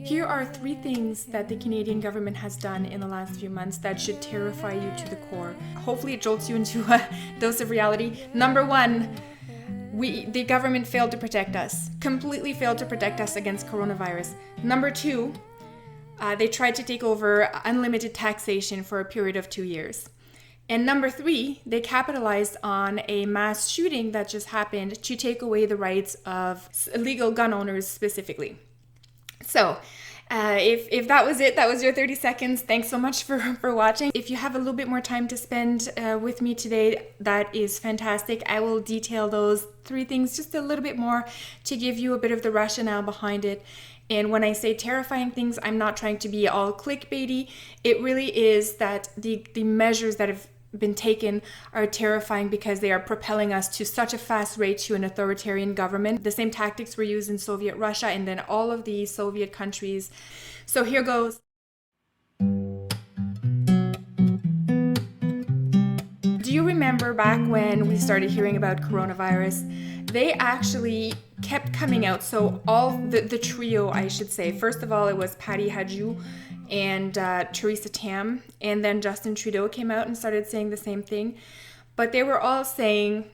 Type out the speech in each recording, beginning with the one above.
Here are 3 things that the Canadian government has done in the last few months that should terrify you to the core. Hopefully it jolts you into a dose of reality. Number 1, the government failed to protect us, completely failed to protect us against coronavirus. Number 2, they tried to take over unlimited taxation for a period of 2 years. And number 3, they capitalized on a mass shooting that just happened to take away the rights of illegal gun owners specifically. So, if that was it, that was your 30 seconds. Thanks so much for watching. If you have a little bit more time to spend with me today, that is fantastic. I will detail those 3 things just a little bit more to give you a bit of the rationale behind it. And when I say terrifying things, I'm not trying to be all clickbaity. It really is that the measures that have been taken are terrifying because they are propelling us to such a fast rate to an authoritarian government. The same tactics were used in Soviet Russia and then all of the Soviet countries. So here goes. Do you remember back when we started hearing about coronavirus? They actually kept coming out. So all the trio, I should say. First of all, it was Patty Hajdu and Theresa Tam, and then Justin Trudeau came out and started saying the same thing. But they were all saying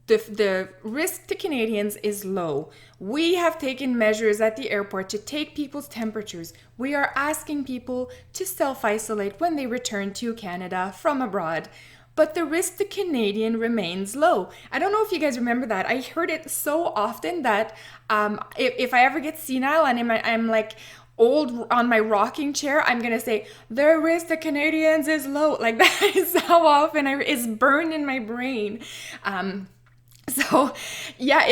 the risk to Canadians is low. We have taken measures at the airport to take people's temperatures. We are asking people to self-isolate when they return to Canada from abroad. But the risk to Canadian remains low. I don't know if you guys remember that. I heard it so often that if I ever get senile and I'm like old on my rocking chair, I'm gonna say the risk to Canadians is low. Like that is how often it's burned in my brain. So yeah,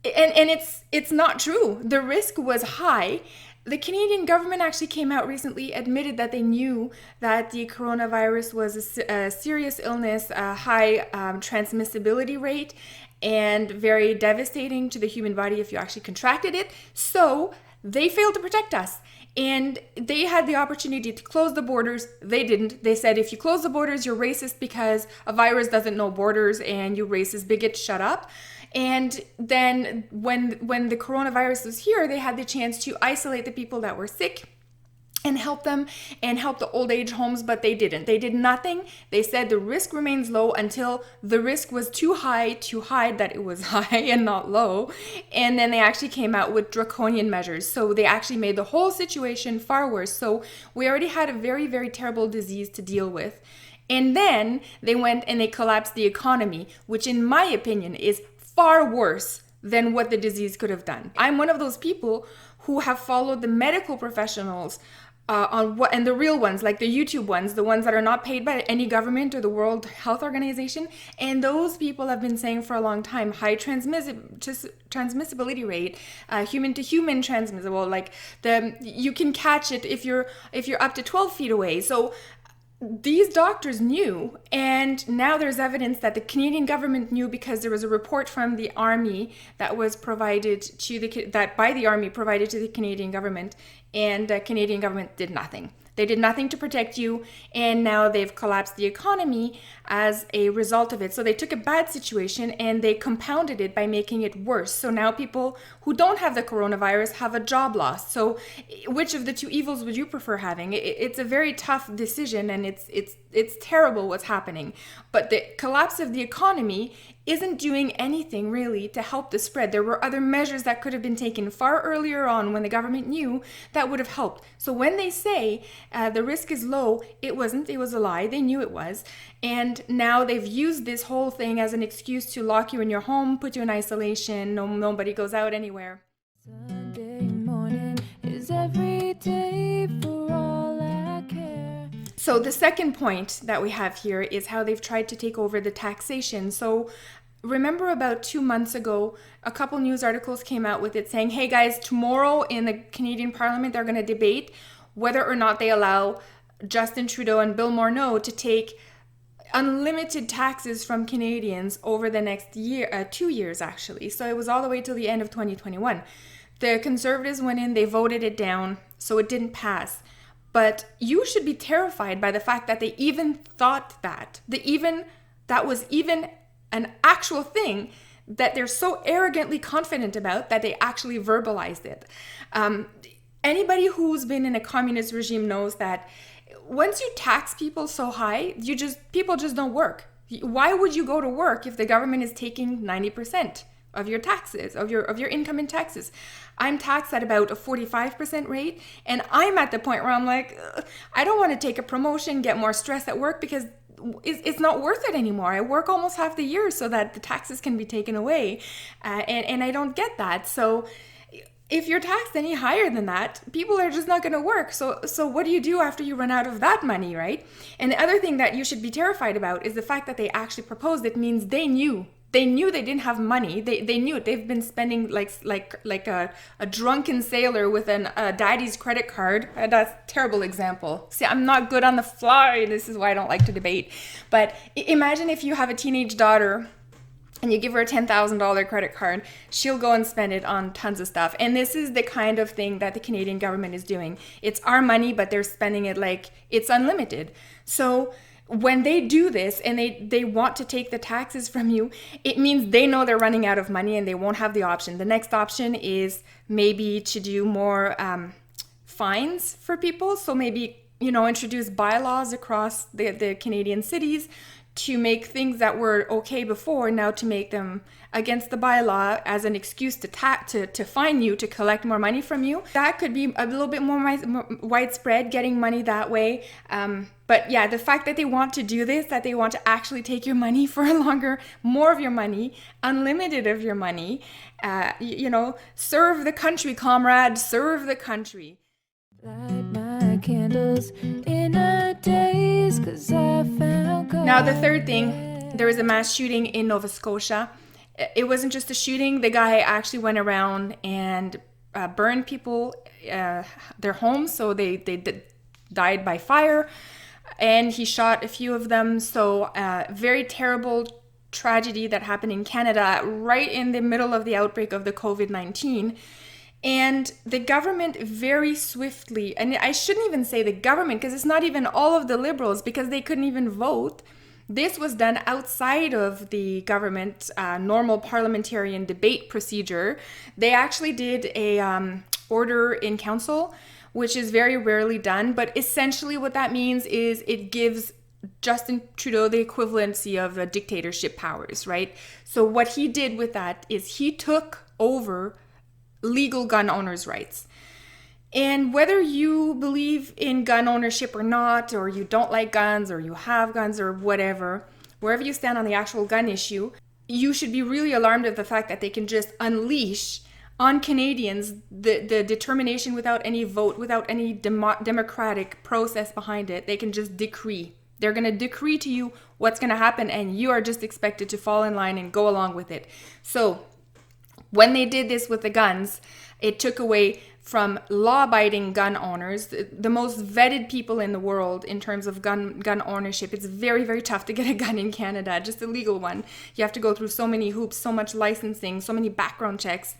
it's not true. The risk was high. The Canadian government actually came out recently, admitted that they knew that the coronavirus was a serious illness, a high transmissibility rate, and very devastating to the human body if you actually contracted it. So they failed to protect us. And they had the opportunity to close the borders. They didn't. They said, if you close the borders, you're racist because a virus doesn't know borders and you racist bigot, shut up. And then when the coronavirus was here, they had the chance to isolate the people that were sick and help them and help the old age homes, but they didn't. They did nothing. They said the risk remains low until the risk was too high to hide that it was high and not low. And then they actually came out with draconian measures. So they actually made the whole situation far worse. So we already had a very, very terrible disease to deal with. And then they went and they collapsed the economy, which in my opinion is far worse than what the disease could have done. I'm one of those people who have followed the medical professionals on what, and the real ones, like the YouTube ones, the ones that are not paid by any government or the World Health Organization. And those people have been saying for a long time, high transmissibility rate, human to human transmissible, like you can catch it if you're up to 12 feet away. So these doctors knew, and now there's evidence that the Canadian government knew because there was a report from the Army that was provided to provided to the Canadian government, and the Canadian government did nothing. They did nothing to protect you, and now they've collapsed the economy as a result of it. So they took a bad situation and they compounded it by making it worse. So now people who don't have the coronavirus have a job loss. So which of the two evils would you prefer having? It's a very tough decision, and it's terrible what's happening. But the collapse of the economy isn't doing anything really to help the spread. There were other measures that could have been taken far earlier on when the government knew that would have helped. So when they say the risk is low, it wasn't. It was a lie. They knew it was. And now they've used this whole thing as an excuse to lock you in your home, put you in isolation. Nobody goes out anywhere. Sunday morning is every day for all I care. So the second point that we have here is how they've tried to take over the taxation. So remember about 2 months ago, a couple news articles came out with it saying, hey guys, tomorrow in the Canadian Parliament, they're going to debate whether or not they allow Justin Trudeau and Bill Morneau to take unlimited taxes from Canadians over the next year, 2 years actually. So it was all the way till the end of 2021. The Conservatives went in, they voted it down, so it didn't pass. But you should be terrified by the fact that they even thought that. That was even an actual thing that they're so arrogantly confident about that they actually verbalized it. Anybody who's been in a communist regime knows that once you tax people so high, people just don't work. Why would you go to work if the government is taking 90% of your taxes, of your income in taxes? I'm taxed at about a 45% rate, and I'm at the point where I'm like, I don't want to take a promotion, get more stress at work, because it's not worth it anymore. I work almost half the year so that the taxes can be taken away, and I don't get that. So if you're taxed any higher than that, people are just not going to work. So what do you do after you run out of that money, right? And the other thing that you should be terrified about is the fact that they actually proposed it. Means they knew they didn't have money. They knew it. They've been spending like a drunken sailor with a daddy's credit card. That's a terrible example. See, I'm not good on the fly. This is why I don't like to debate. But imagine if you have a teenage daughter and you give her a $10,000 credit card, she'll go and spend it on tons of stuff. And this is the kind of thing that the Canadian government is doing. It's our money, but they're spending it like it's unlimited. So when they do this and they want to take the taxes from you, it means they know they're running out of money and they won't have the option. The next option is maybe to do more fines for people. So maybe, introduce bylaws across the Canadian cities to make things that were okay before now to make them against the bylaw as an excuse to fine you, to collect more money from you. That could be a little bit more widespread, getting money that way. But yeah, the fact that they want to do this, that they want to actually take your money for longer, more of your money, unlimited of your money, serve the country, comrade, serve the country. Light my candles in a daze, 'cause I found God. Now, the third thing, there was a mass shooting in Nova Scotia. It wasn't just a shooting. The guy actually went around and burned people, their homes, so they died by fire, and he shot a few of them. So very terrible tragedy that happened in Canada right in the middle of the outbreak of the COVID-19. And the government very swiftly, and I shouldn't even say the government, because it's not even all of the Liberals, because they couldn't even vote. This was done outside of the government normal parliamentarian debate procedure. They actually did a order in council, which is very rarely done. But essentially what that means is it gives Justin Trudeau the equivalency of dictatorship powers, right? So what he did with that is he took over legal gun owners' rights. And whether you believe in gun ownership or not, or you don't like guns, or you have guns, or whatever, wherever you stand on the actual gun issue, you should be really alarmed at the fact that they can just unleash on Canadians the determination without any vote, without any democratic process behind it. They can just decree. They're going to decree to you what's going to happen, and you are just expected to fall in line and go along with it. So when they did this with the guns, it took away from law-abiding gun owners, the most vetted people in the world in terms of gun ownership. It's very, very tough to get a gun in Canada, just a legal one. You have to go through so many hoops, so much licensing, so many background checks.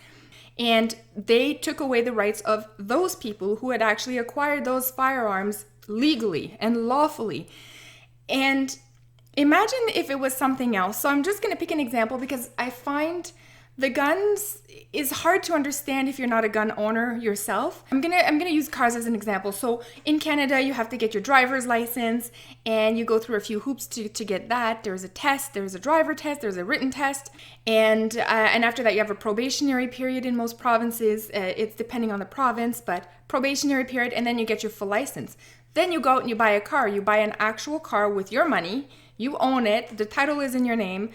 And they took away the rights of those people who had actually acquired those firearms legally and lawfully. And imagine if it was something else. So I'm just going to pick an example because I find the guns is hard to understand if you're not a gun owner yourself. I'm gonna use cars as an example. So in Canada, you have to get your driver's license, and you go through a few hoops to get that. There's a test, there's a driver test, there's a written test, and after that, you have a probationary period in most provinces. It's depending on the province, but probationary period, and then you get your full license. Then you go out and you buy a car. You buy an actual car with your money. You own it. The title is in your name.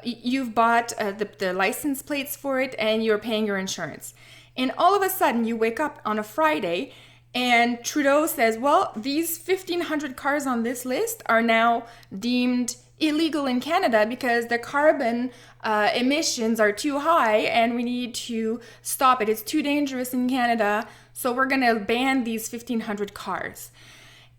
You've bought the license plates for it, and you're paying your insurance. And all of a sudden, you wake up on a Friday, and Trudeau says, well, these 1,500 cars on this list are now deemed illegal in Canada because the carbon emissions are too high, and we need to stop it. It's too dangerous in Canada, so we're going to ban these 1,500 cars.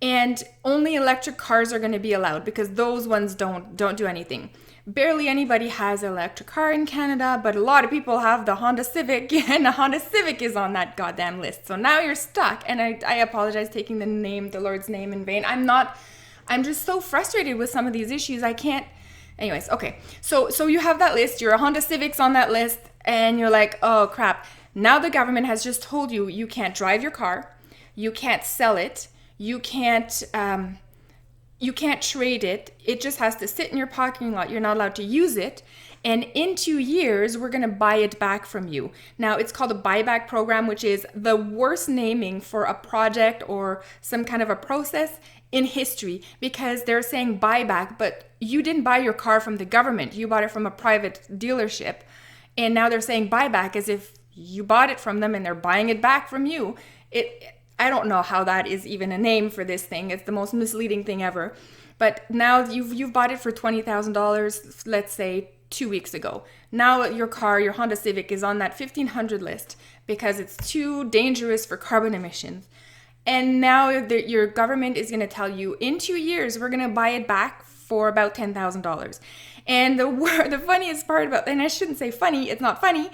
And only electric cars are going to be allowed because those ones don't do anything. Barely anybody has an electric car in Canada, but a lot of people have the Honda Civic, and the Honda Civic is on that goddamn list. So now you're stuck, and I apologize taking the Lord's name in vain. I'm just so frustrated with some of these issues. I can't, anyways, okay. So you have that list, your Honda Civic's on that list, and you're like, oh crap. Now the government has just told you you can't drive your car, you can't sell it, you can't trade it. It just has to sit in your parking lot. You're not allowed to use it. And in 2 years, we're going to buy it back from you. Now, it's called a buyback program, which is the worst naming for a project or some kind of a process in history, because they're saying buyback, but you didn't buy your car from the government. You bought it from a private dealership. And now they're saying buyback as if you bought it from them and they're buying it back from you. I don't know how that is even a name for this thing. It's the most misleading thing ever. But now you've bought it for $20,000, let's say 2 weeks ago. Now your car, your Honda Civic, is on that 1500 list because it's too dangerous for carbon emissions. And now your government is going to tell you in 2 years, we're going to buy it back for about $10,000. And the funniest part about, and I shouldn't say funny, it's not funny.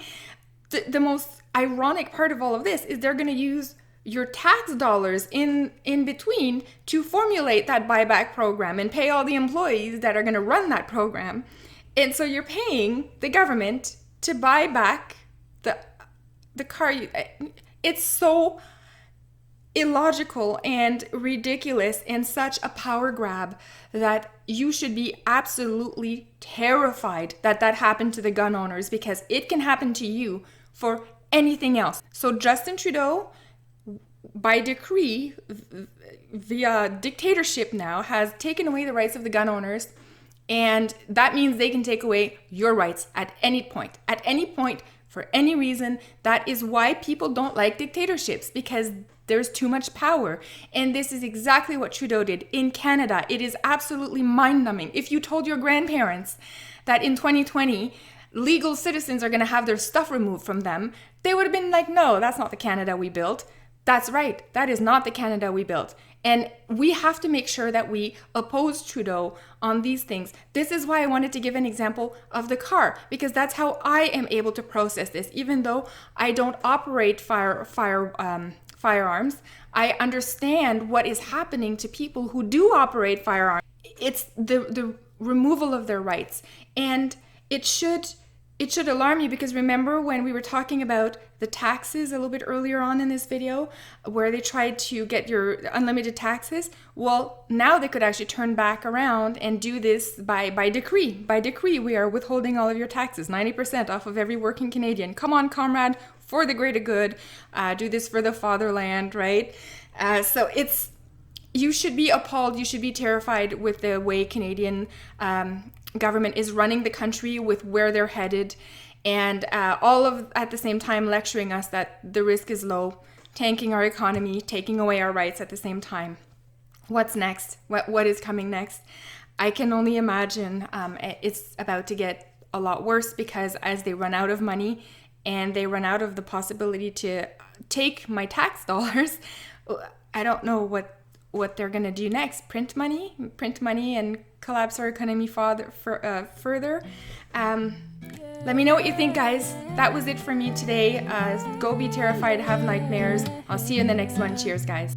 The most ironic part of all of this is they're going to use your tax dollars in between to formulate that buyback program and pay all the employees that are going to run that program. And so you're paying the government to buy back the car. It's so illogical and ridiculous and such a power grab that you should be absolutely terrified that happened to the gun owners, because it can happen to you for anything else. So Justin Trudeau, by decree, via dictatorship now, has taken away the rights of the gun owners. And that means they can take away your rights at any point, for any reason. That is why people don't like dictatorships, because there's too much power. And this is exactly what Trudeau did in Canada. It is absolutely mind-numbing. If you told your grandparents that in 2020, legal citizens are going to have their stuff removed from them, they would have been like, no, that's not the Canada we built. That's right. That is not the Canada we built. And we have to make sure that we oppose Trudeau on these things. This is why I wanted to give an example of the car, because that's how I am able to process this. Even though I don't operate firearms, I understand what is happening to people who do operate firearms. It's the removal of their rights. And it should alarm you, because remember when we were talking about the taxes a little bit earlier on in this video, where they tried to get your unlimited taxes? Well, now they could actually turn back around and do this by decree. By decree, we are withholding all of your taxes, 90% off of every working Canadian. Come on, comrade, for the greater good. Do this for the fatherland, right? So you should be appalled. You should be terrified with the way Canadian government is running the country, with where they're headed, and all of at the same time lecturing us that the risk is low, tanking our economy, taking away our rights at the same time. What's next? What is coming next? I can only imagine it's about to get a lot worse, because as they run out of money and they run out of the possibility to take my tax dollars, I don't know what they're going to do next. Print money and collapse our economy further. Let me know what you think, guys. That was it for me today. Go be terrified, have nightmares. I'll see you in the next one. Cheers, guys.